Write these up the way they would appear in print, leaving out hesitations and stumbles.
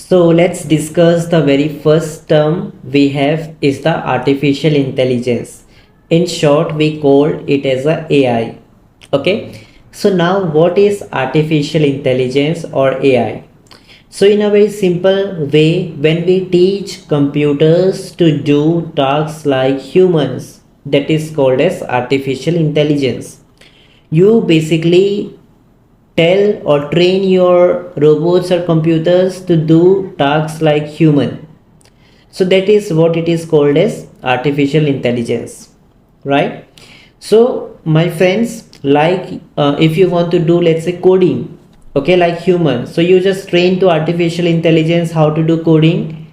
So let's discuss the very first term we have is the artificial intelligence. In short, we call it as a AI. Okay. So now what is artificial intelligence or AI? So in a very simple way, when we teach computers to do tasks like humans, that is called as artificial intelligence. You basically tell or train your robots or computers to do tasks like human. So that is what it is called as artificial intelligence, right? So my friends, like if you want to do, let's say, coding, okay, like human, so you just train to artificial intelligence how to do coding,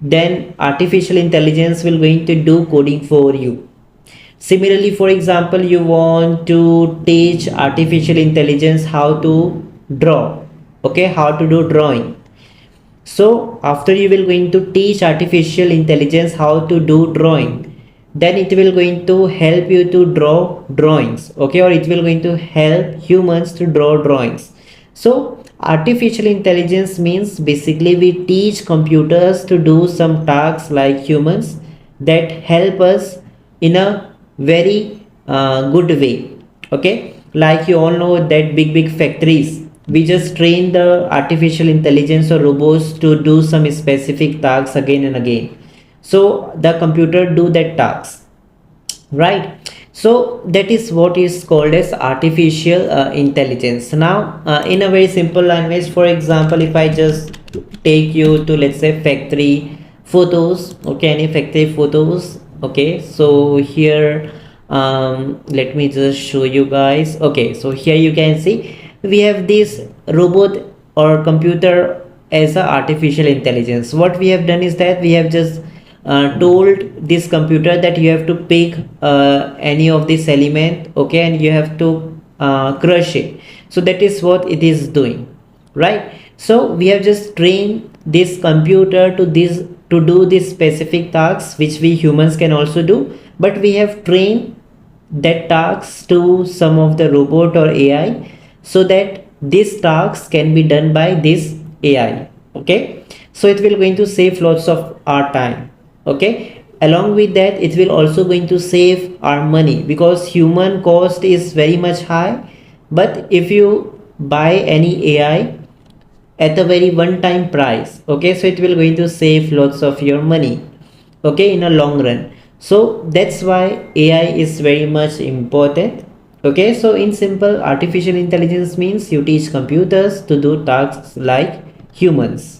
then artificial intelligence will going to do coding for you. Similarly, for example, you want to teach artificial intelligence how to draw, okay, how to do drawing. So after you will going to teach artificial intelligence how to do drawing, then it will going to help you to draw drawings, okay, or it will going to help humans to draw drawings. So artificial intelligence means basically we teach computers to do some tasks like humans that help us in a very good way. Okay, like you all know that big factories, we just train the artificial intelligence or robots to do some specific tasks again and again, so the computer do that task, right? So that is what is called as artificial intelligence. Now in a very simple language, for example, if I just take you to, let's say, factory photos, okay, any factory photos, okay, so here let me just show you guys. Okay, so here you can see we have this robot or computer as a artificial intelligence. What we have done is that we have just told this computer that you have to pick any of this element, okay, and you have to crush it. So that is what it is doing, right? So we have just trained this computer to do this specific tasks which we humans can also do, but we have trained that tasks to some of the robot or AI, so that this tasks can be done by this AI. Okay, so it will going to save lots of our time. Okay, along with that, it will also going to save our money, because human cost is very much high. But if you buy any AI at a very one time price, okay, so it will going to save lots of your money, okay, in a long run. So that's why AI is very much important. Okay, so in simple, artificial intelligence means you teach computers to do tasks like humans.